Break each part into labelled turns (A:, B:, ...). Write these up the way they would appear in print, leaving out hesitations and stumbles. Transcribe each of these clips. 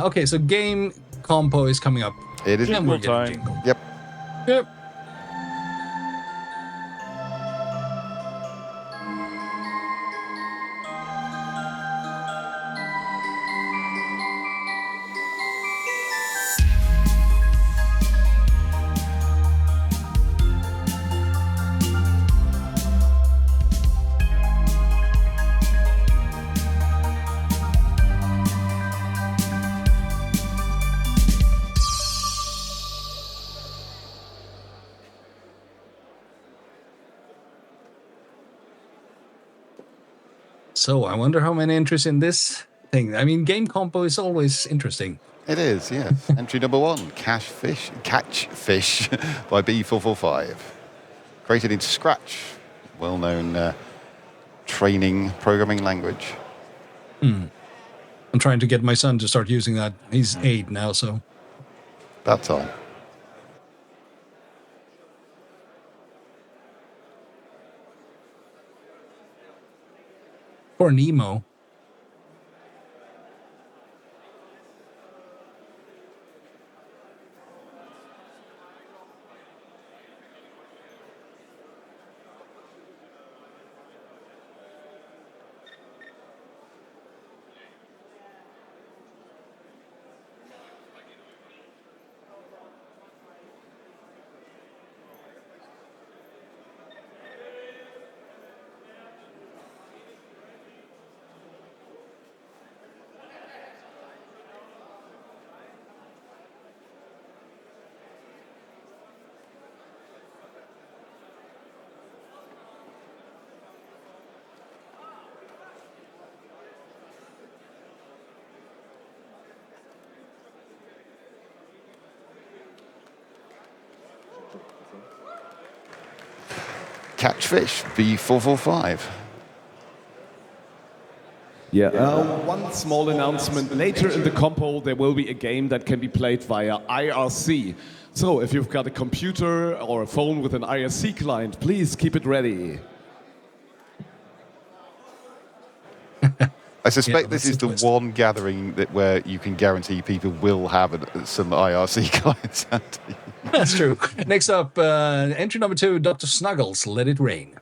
A: Okay, so game compo is coming up.
B: It is.
A: And we're getting
C: time.
A: jingle.
B: Yep.
A: Yep. So I wonder how many entries in this thing. I mean, game compo is always interesting.
B: It is, yes. Entry number 1, Catch Fish by B445. Created in Scratch, well-known training programming language.
A: I'm trying to get my son to start using that. He's 8 now, so.
B: About time.
A: For Nemo.
B: Catch Fish, B445.
D: Yeah, one small announcement. Later in the compo, there will be a game that can be played via IRC. So if you've got a computer or a phone with an IRC client, please keep it ready.
B: I suspect this is the one gathering where you can guarantee people will have some IRC clients.
A: That's true. Next up, entry number 2, DrSnuggles, Let It Rain.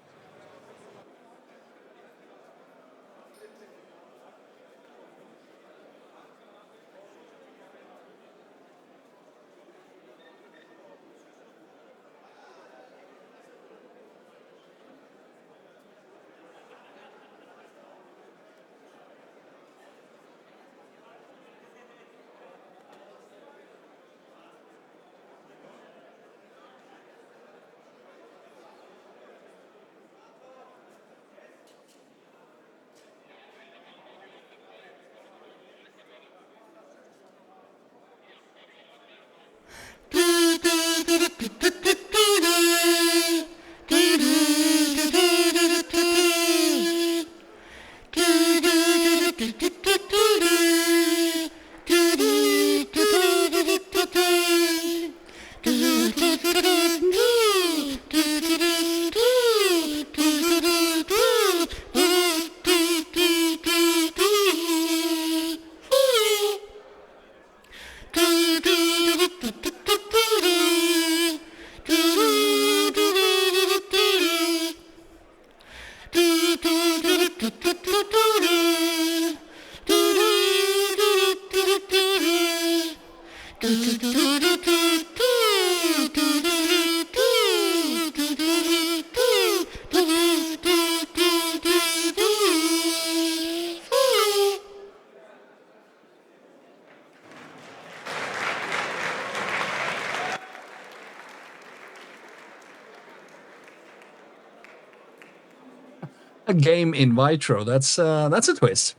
A: A game in vitro. That's a twist.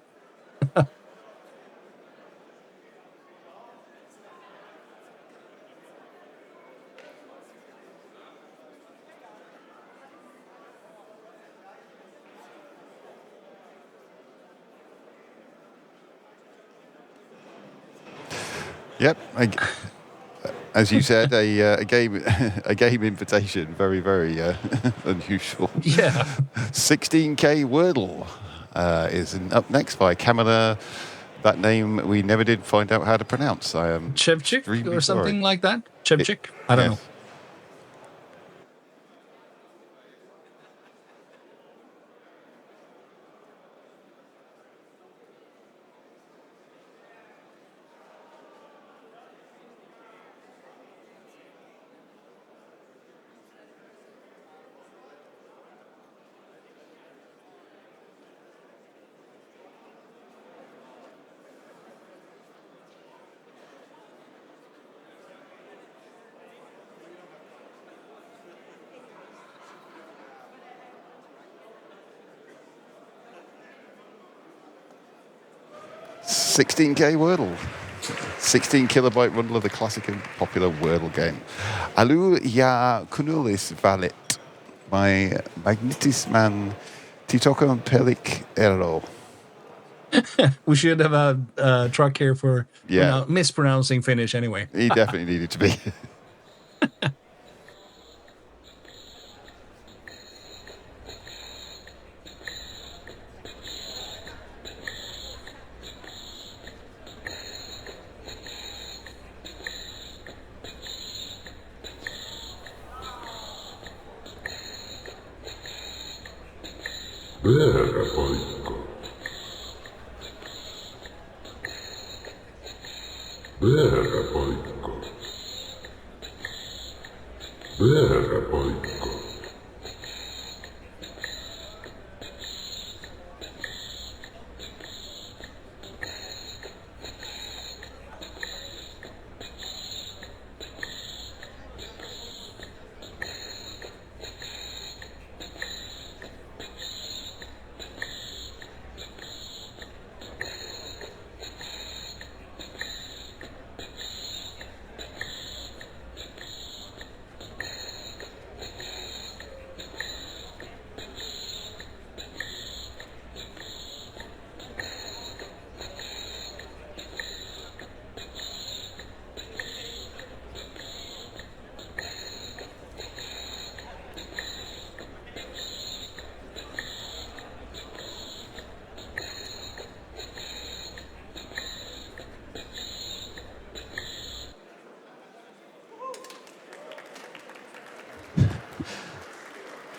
B: Yep. As you said, a game invitation. Very, very unusual.
A: Yeah.
B: 16K Wordle is up next by Kamila, That name we never did find out how to pronounce. I am
A: Szewczyk
B: extremely
A: or something
B: sorry.
A: like that? Szewczyk? I don't know.
B: Yes. $16K Wordle. 16 kilobyte bundle of the classic and popular Wordle game. Alue ja kunnallisvaalit by Magnetismin Tietokonepelikerho.
A: We should have a truck here for
B: Yeah.
A: mispronouncing Finnish anyway.
B: He definitely needed to be.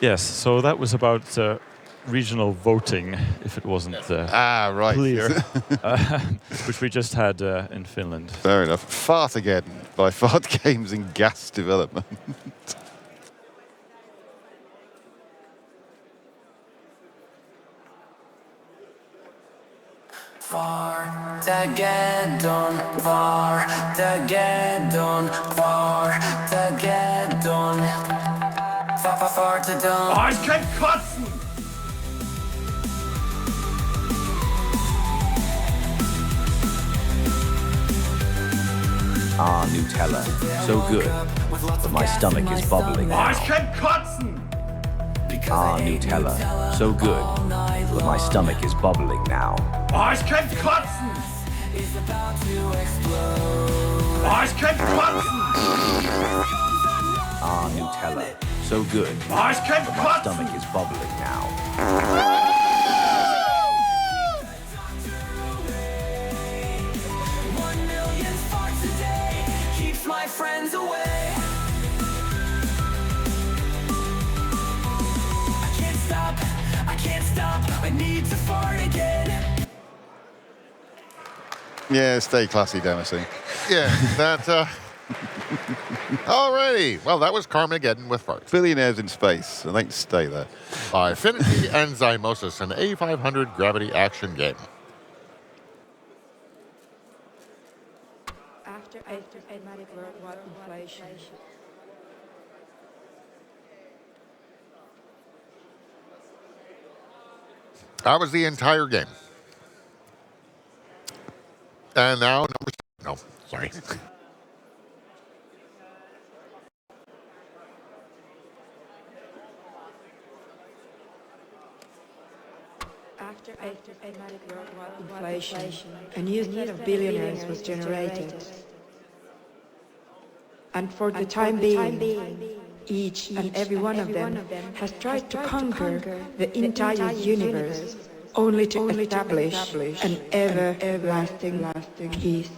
C: Yes, so that was about regional voting, if it wasn't
B: Right.
C: clear, which we just had in Finland.
B: Fair enough. Fartageddon by Fart Games in Gas Development.
E: Fartageddon, Fartageddon, Fartageddon, Fartageddon.
D: Oh, ich kann kotzen!
F: Ah, Nutella, so good, but my stomach is bubbling
D: Oh,
F: now.
D: ich kann kotzen!
F: Ah, Nutella, so good, but my stomach is bubbling now.
D: Oh, ich kann kotzen! Oh, ich kann kotzen!
F: Ah, Nutella, so good,
D: Oh, ich kann
F: but my
D: kotzen!
F: stomach is bubbling now.
E: 1 million farts a day keeps my friends away. I can't stop, I need to fart again.
B: Yeah, stay classy, Dempsey.
G: Yeah, that. Alrighty. Well, that was Carmageddon with farts.
B: Billionaires in space, and they can stay there.
G: By FiNiTy and Zymosis, an A500 gravity action game.
H: After automatic worldwide inflation.
G: That was the entire game. And now, no, sorry.
H: After automatic worldwide inflation, a new need of billionaires was generated. And for the time being, each and every one of them has tried to conquer the entire universe only to establish an everlasting peace.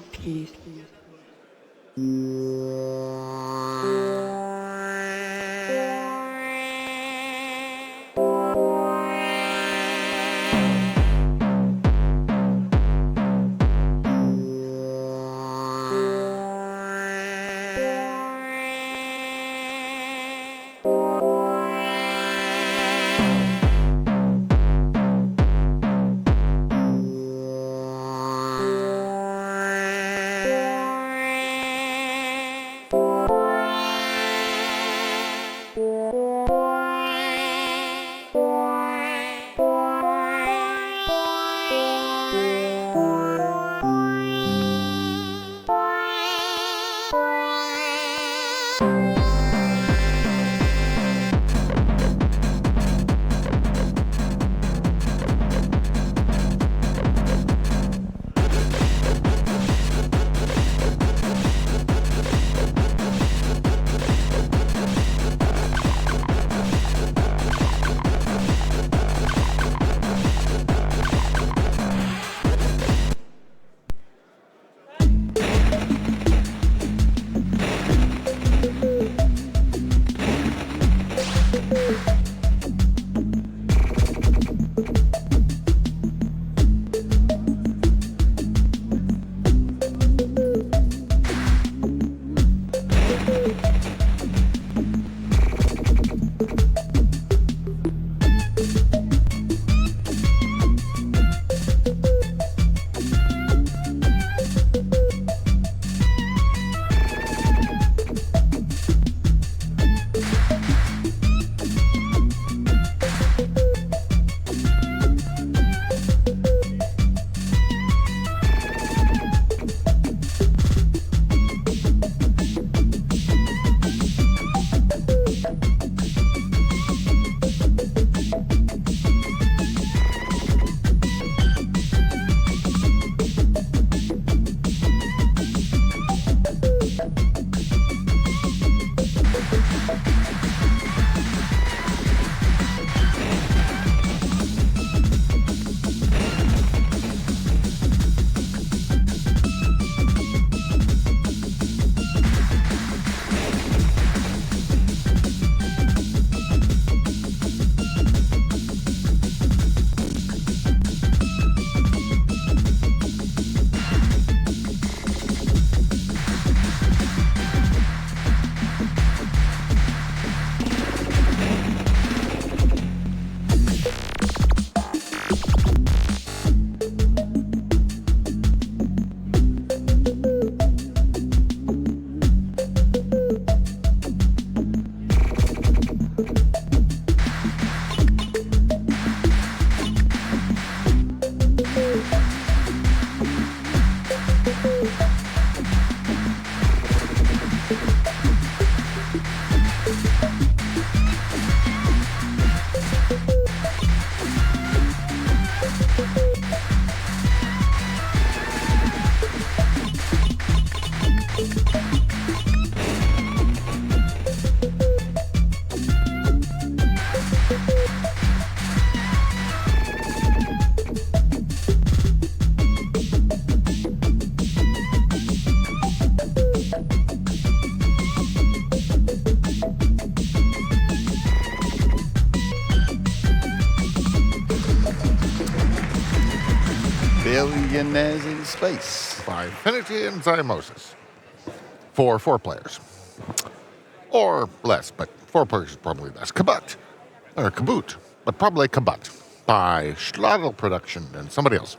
B: Billionaires in Space.
G: By FiNiTy and Zymosis. For 4 players. Or less, but 4 players is probably less. KaButt. Or KaButt, but probably KaButt. By Schaedelproduktion and somebody else.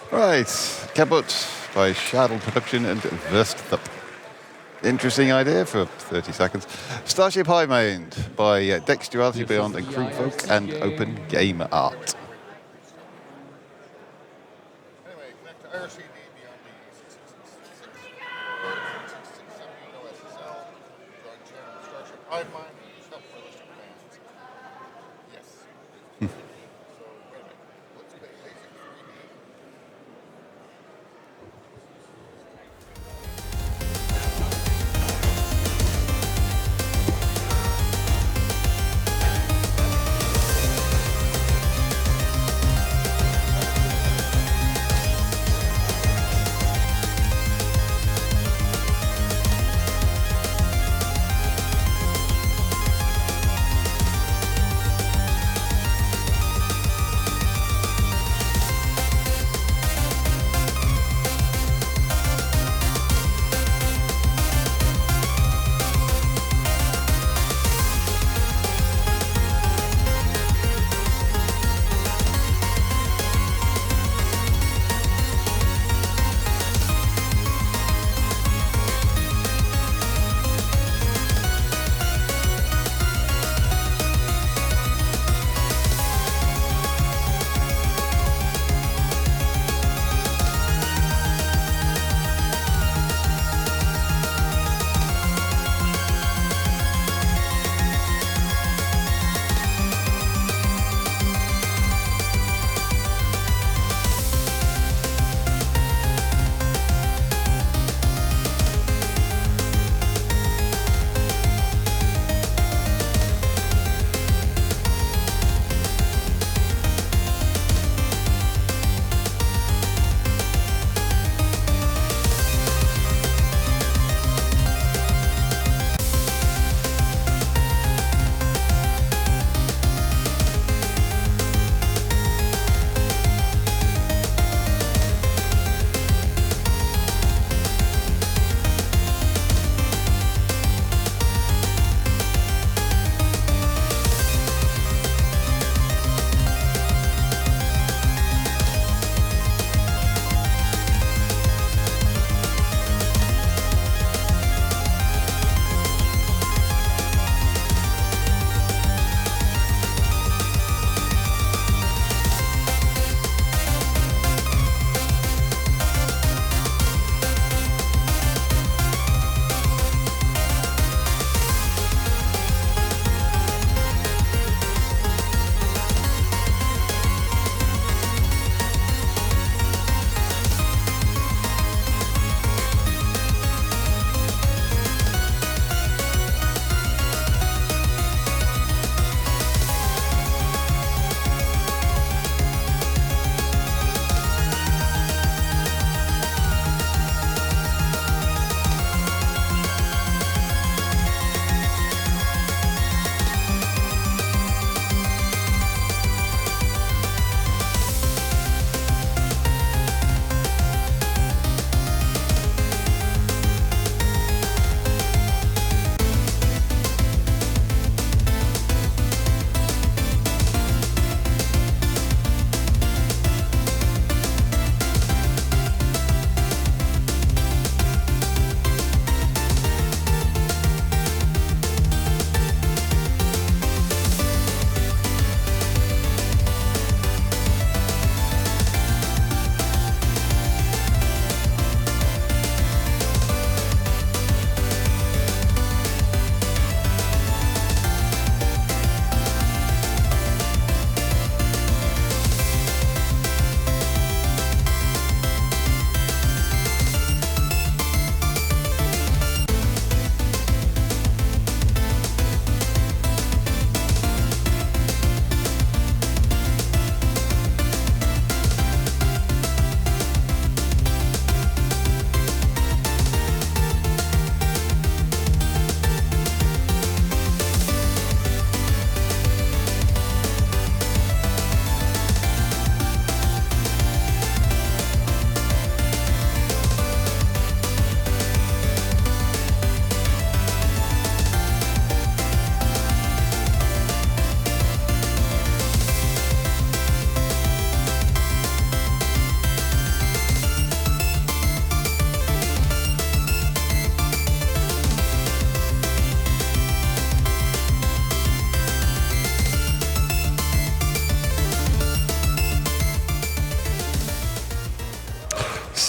B: Right, KaButt by Schaedelproduktion and Wursthupe. Interesting idea for 30 seconds. Starship Hivemind by DualityBeyond and CroomFolk and OpenGameArt.
G: Anyway, connect to IRCD beyond the 667 OSSL. Join channel Starship Hivemind and use help for a list of commands. Yes. So, wait a minute. Let's play basic 3D.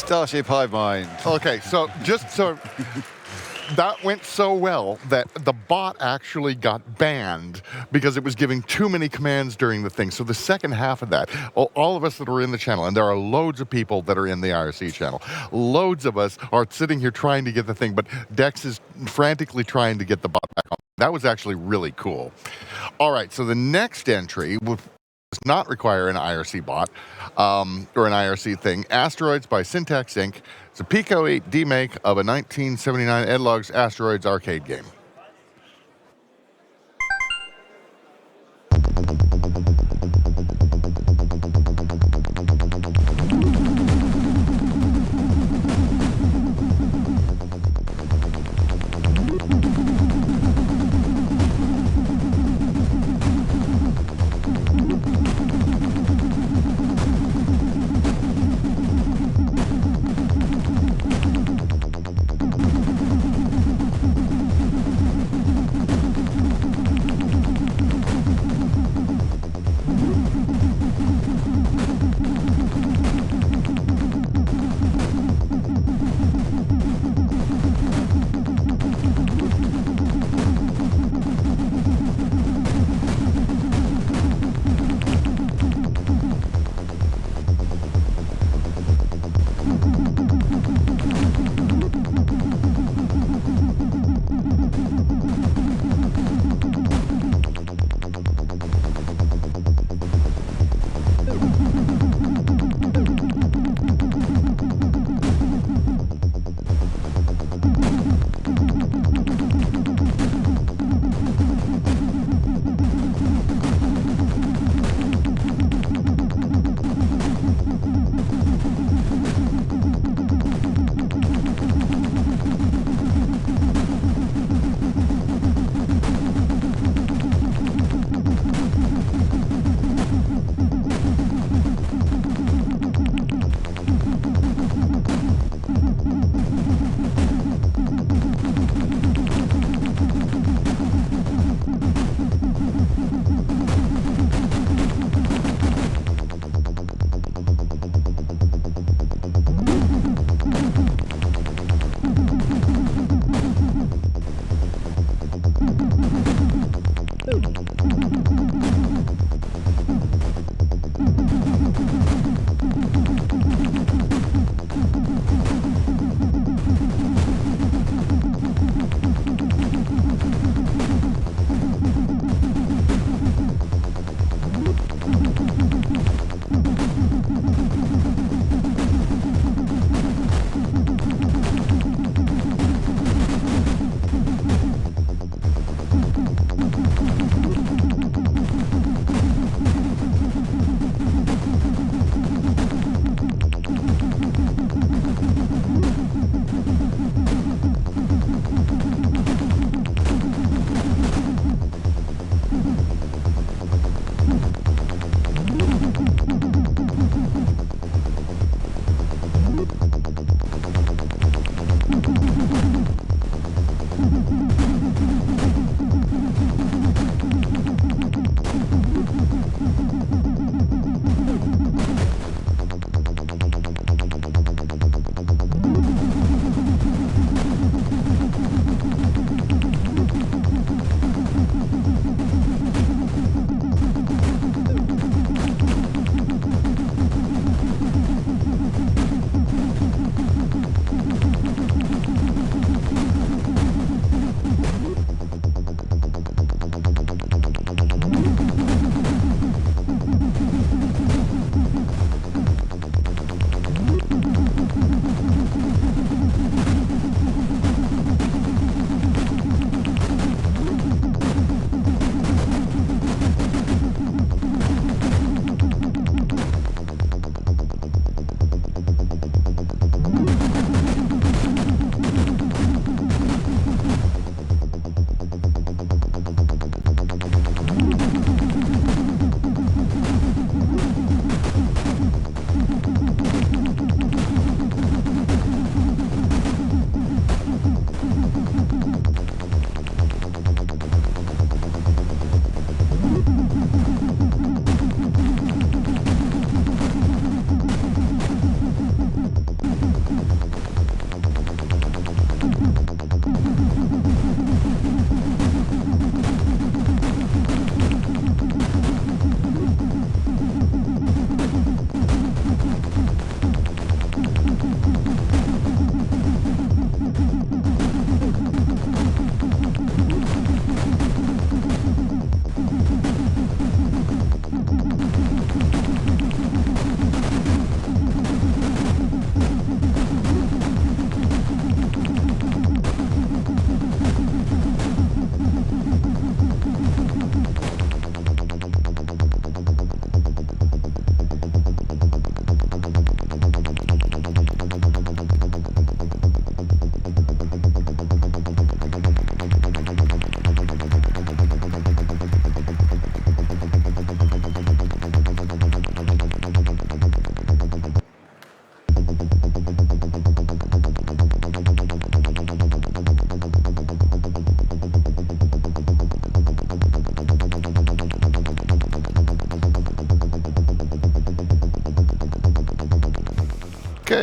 B: Starship Hivemind.
G: Okay, so just so that went so well that the bot actually got banned because it was giving too many commands during the thing. So the second half of that, all of us that are in the channel, and there are loads of people that are in the IRC channel, loads of us are sitting here trying to get the thing, but Dex is frantically trying to get the bot back on. That was actually really cool. All right, so the next entry does not require an IRC bot or an IRC thing. Asteroids by Syntax Inc. It's a Pico 8 demake of a 1979 Edlogs Asteroids arcade game.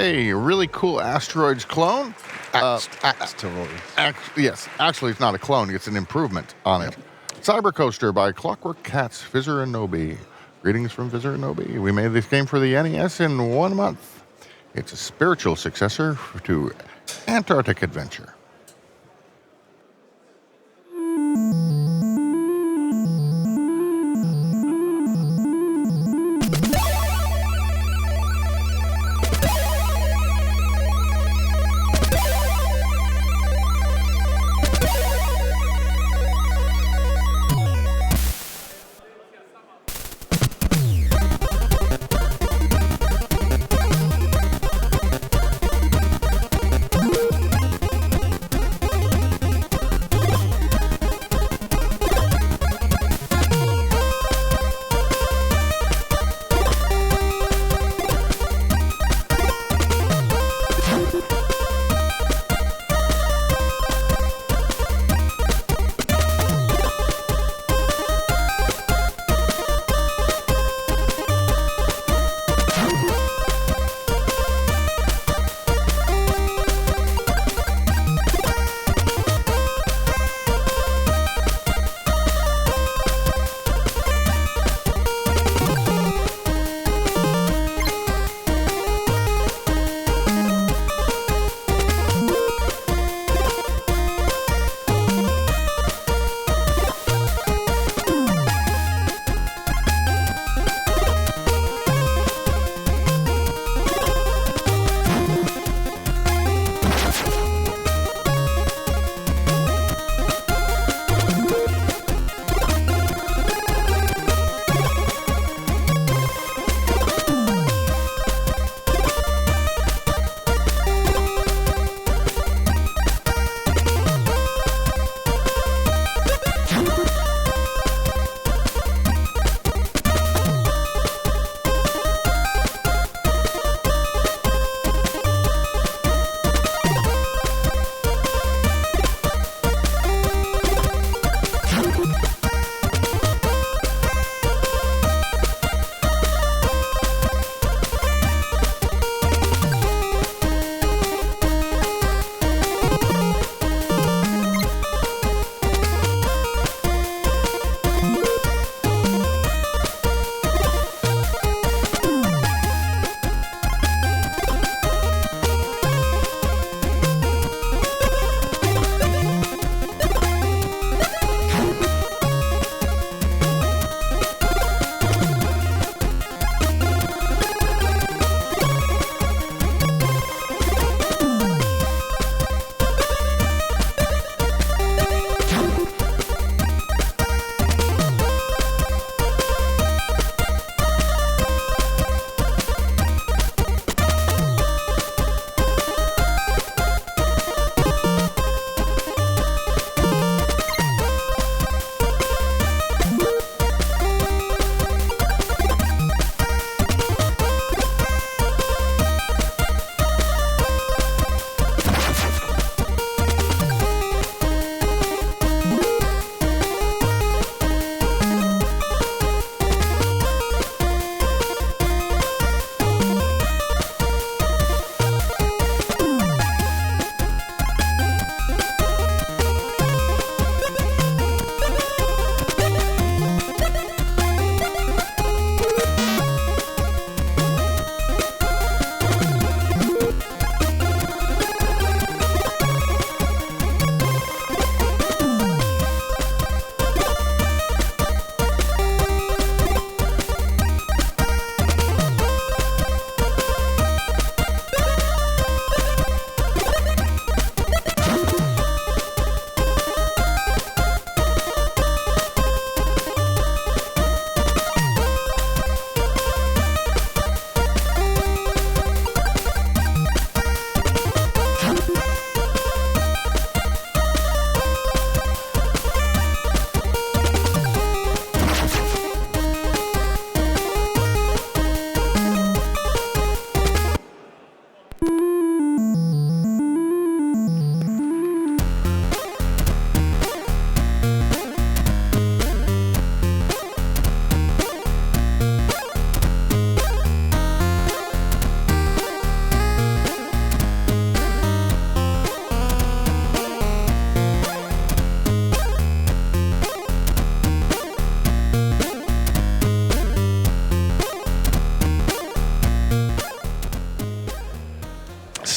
G: a really cool Asteroids clone.
B: Axteroids.
G: Yes, actually, it's not a clone. It's an improvement on it. Cybercoaster by Clockwork Cats, Fizzer and Noby. Greetings from Fizzer and Noby. We made this game for the NES in 1 month. It's a spiritual successor to Antarctic Adventure.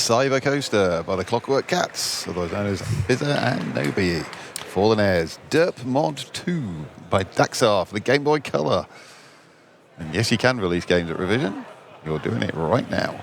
B: Cybercoaster by the Clockwork Cats, otherwise known as Fizzer and Noby. Fallen Airs, Derpmod 2 by Daxar for the Game Boy Color. And yes, you can release games at revision. You're doing it right now.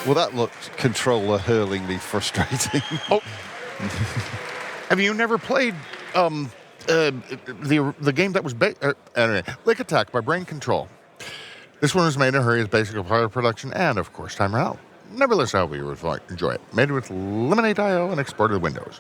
B: Well, that looked controller-hurlingly frustrating.
G: Oh. Have you never played the game that was anyway, Lick Attack by Brain Control? This one was made in a hurry as basic pilot production and, of course, timer out. Nevertheless, I hope you will enjoy it. Made with Lemonade.io and exported to Windows.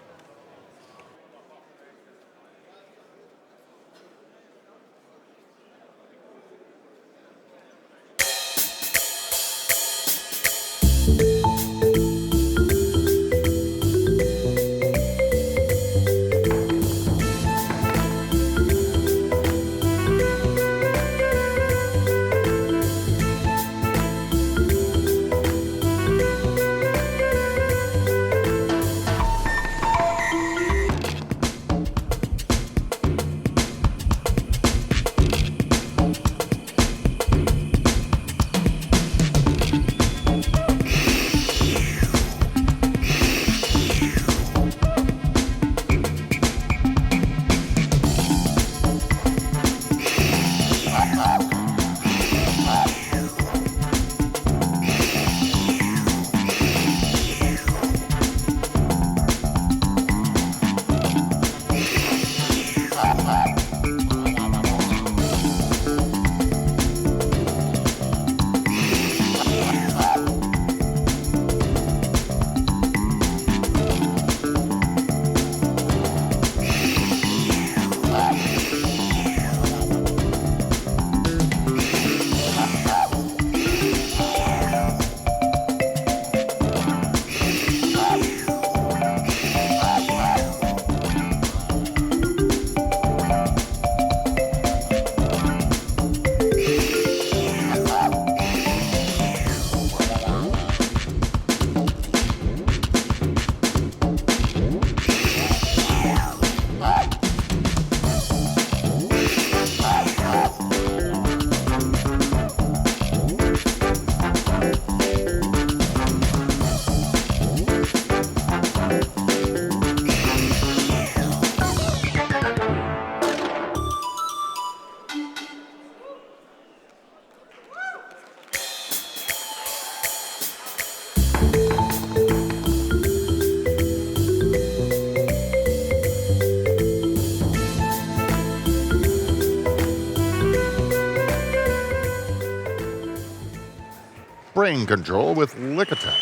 G: Brain Control with Lick Attack.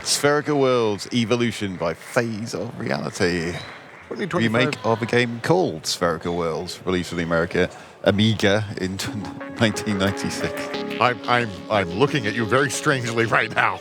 B: Spherical Worlds Evolution by Phase of Reality.
G: 2025.
B: Remake of a game called Spherical Worlds, released in the America Amiga in 1996.
G: I'm looking at you very strangely right now.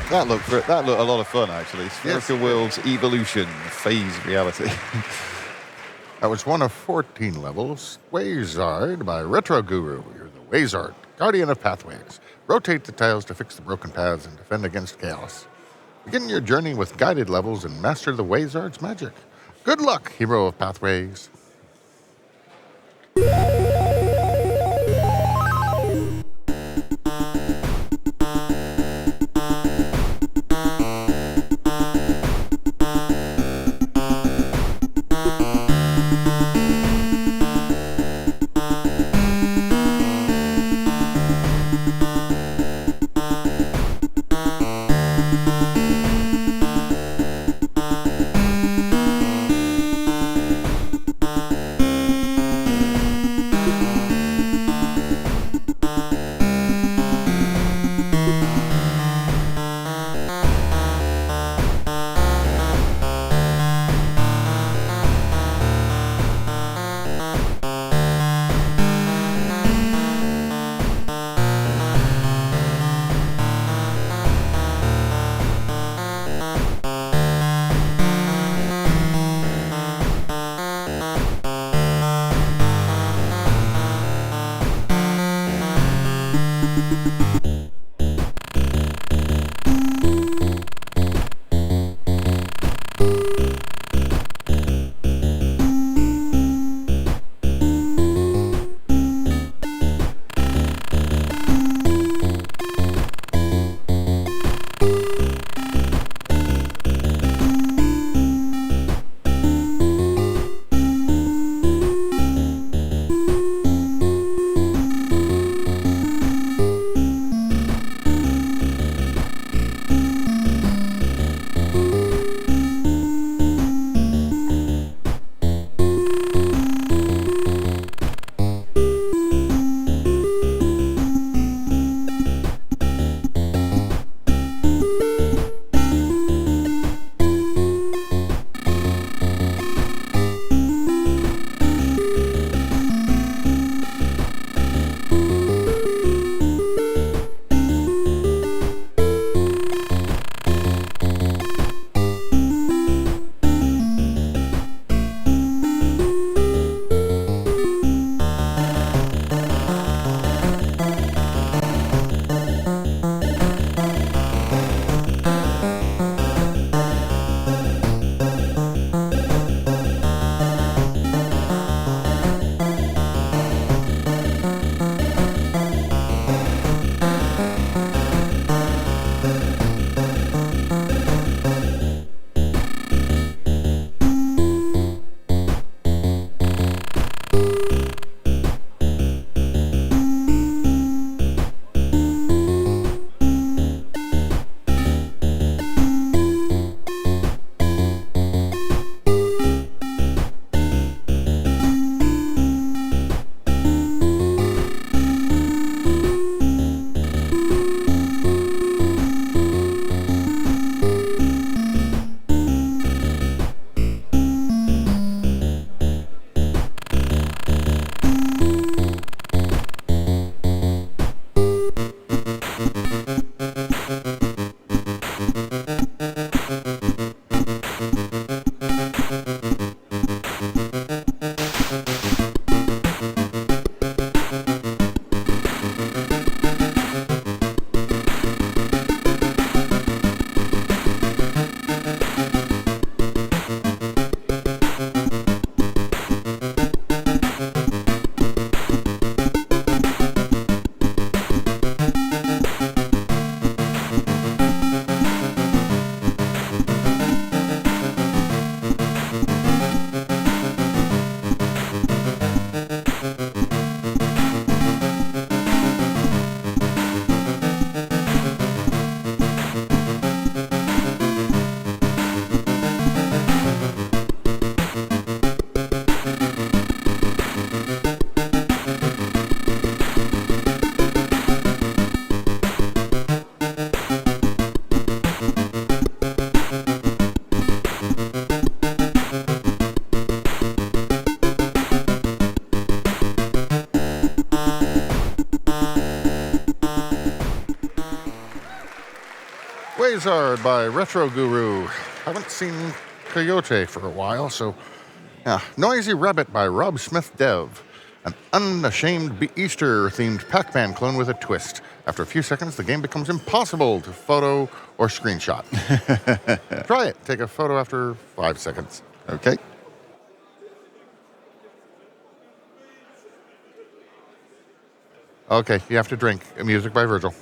B: That looked a lot of fun, actually. Spherical World's Evolution, Phase Reality.
G: That was one of 14 levels. Wayzard by Retroguru. You're the Wayzard, guardian of pathways. Rotate the tiles to fix the broken paths and defend against chaos. Begin your journey with guided levels and master the Wayzard's magic. Good luck, hero of pathways. Wayzard by Retroguru. Haven't seen Coyote for a while, so... Yeah. Noisy Rabbit by RobSmithDev. An unashamed Easter-themed Pac-Man clone with a twist. After a few seconds, the game becomes impossible to photo or screenshot. Try it. Take a photo after 5 seconds.
B: Okay.
G: Okay, you have to drink. Music by Virgil.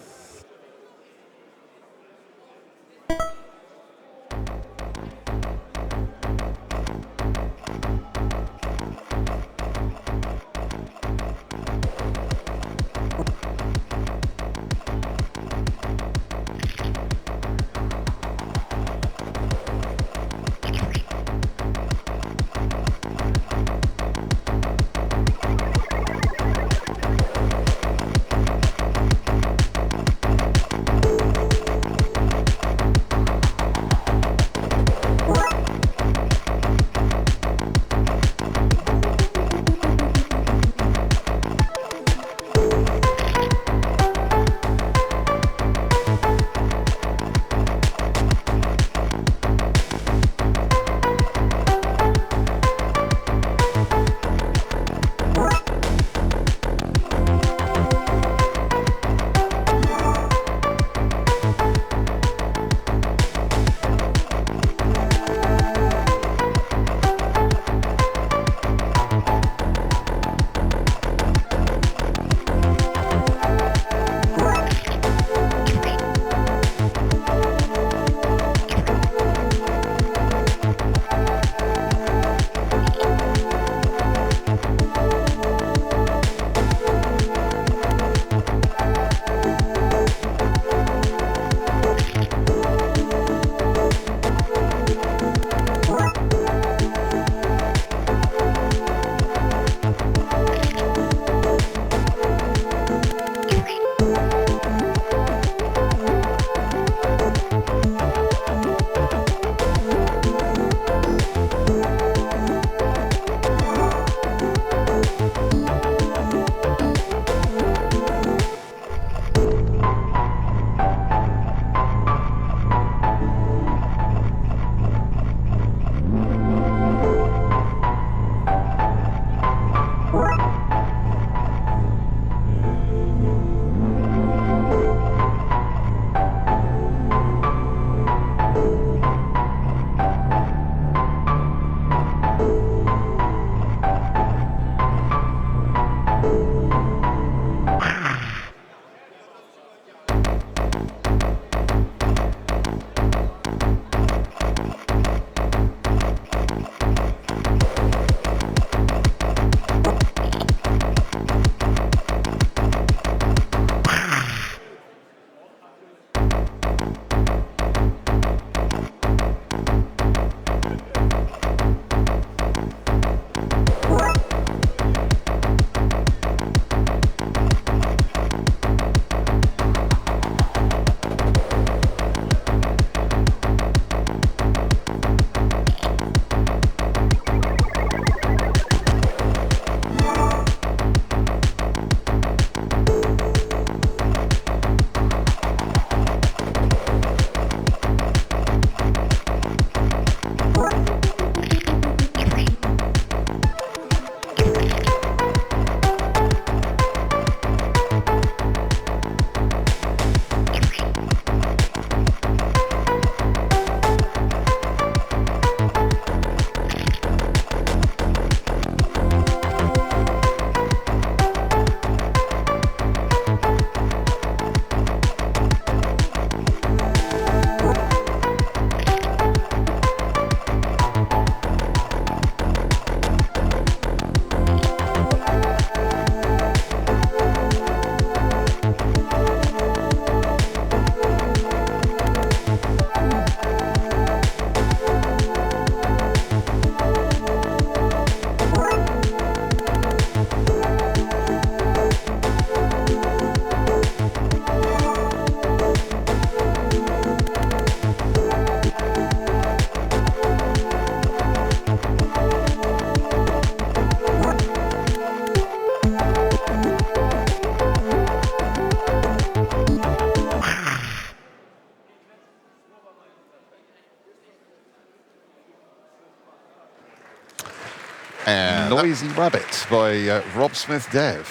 B: Noisy Rabbit by RobSmithDev.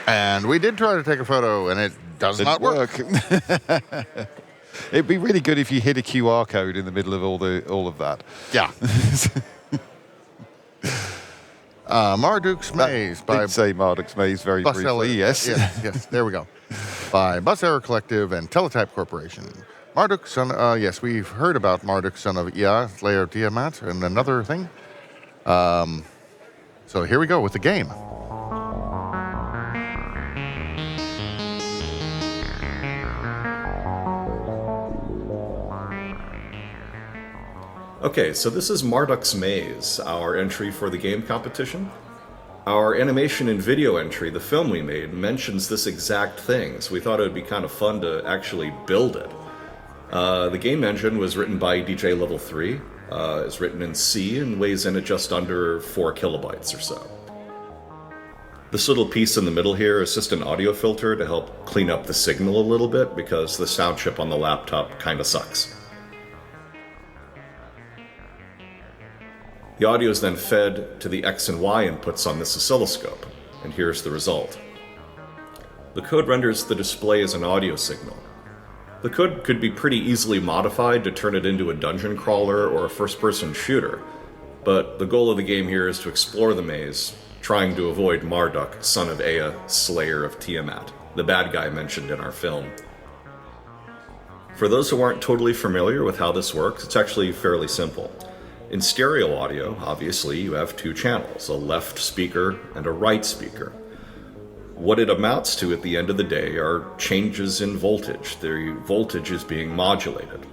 G: And we did try to take a photo, and it does not work.
B: It'd be really good if you hit a QR code in the middle of all of that.
G: Yeah. Marduk's Maze by
B: Did say Marduk's Maze very
G: Bus
B: briefly.
G: Yes, yes, there we go. By Bus Error Collective and Teletype Corporation. Marduk, son. Yes, we've heard about Marduk, son of Ea, Slayer of Tiamat, and another thing. So here we go with the game.
I: Okay, so this is Marduk's Maze, our entry for the game competition. Our animation and video entry, the film we made, mentions this exact thing, so we thought it would be kind of fun to actually build it. The game engine was written by DJ Level 3. It's written in C and weighs in at just under 4 kilobytes or so. This little piece in the middle here is just an audio filter to help clean up the signal a little bit because the sound chip on the laptop kind of sucks. The audio is then fed to the X and Y inputs on this oscilloscope, and here's the result. The code renders the display as an audio signal. The code could be pretty easily modified to turn it into a dungeon crawler or a first-person shooter, but the goal of the game here is to explore the maze, trying to avoid Marduk, son of Ea, Slayer of Tiamat, the bad guy mentioned in our film. For those who aren't totally familiar with how this works, it's actually fairly simple. In stereo audio, obviously, you have two channels, a left speaker and a right speaker. What it amounts to at the end of the day are changes in voltage. The voltage is being modulated.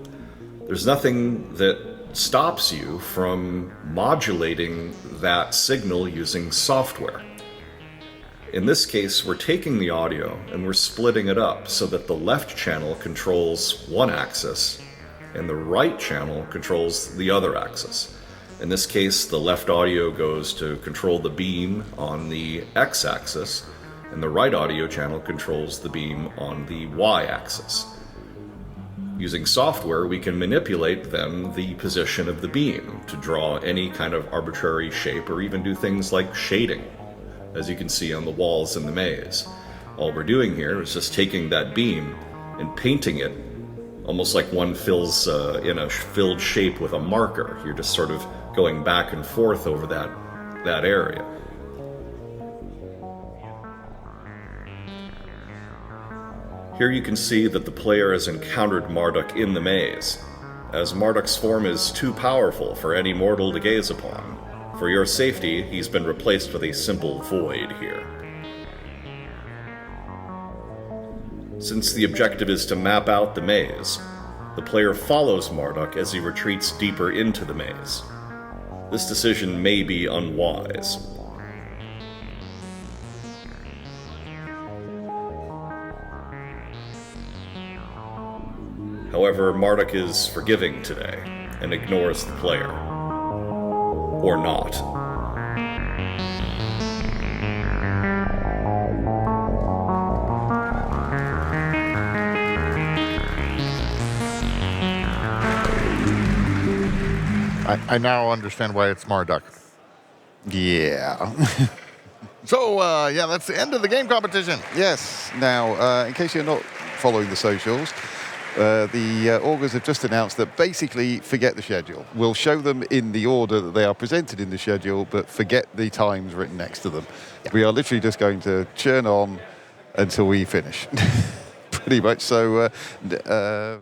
I: There's nothing that stops you from modulating that signal using software. In this case, we're taking the audio and we're splitting it up so that the left channel controls one axis and the right channel controls the other axis. In this case, the left audio goes to control the beam on the x-axis, and the right audio channel controls the beam on the y-axis. Using software, we can manipulate then the position of the beam to draw any kind of arbitrary shape or even do things like shading, as you can see on the walls in the maze. All we're doing here is just taking that beam and painting it almost like one fills in a filled shape with a marker. You're just sort of going back and forth over that area. Here you can see that the player has encountered Marduk in the maze. As Marduk's form is too powerful for any mortal to gaze upon, for your safety, he's been replaced with a simple void here. Since the objective is to map out the maze, the player follows Marduk as he retreats deeper into the maze. This decision may be unwise. However, Marduk is forgiving today and ignores the player. Or not.
G: I now understand why it's Marduk.
B: Yeah.
G: So, yeah, that's the end of the game competition.
B: Yes. Now, in case you're not following the socials, the augurs have just announced that basically forget the schedule. We'll show them in the order that they are presented in the schedule, but forget the times written next to them. Yeah. We are literally just going to churn on until we finish. Pretty much. So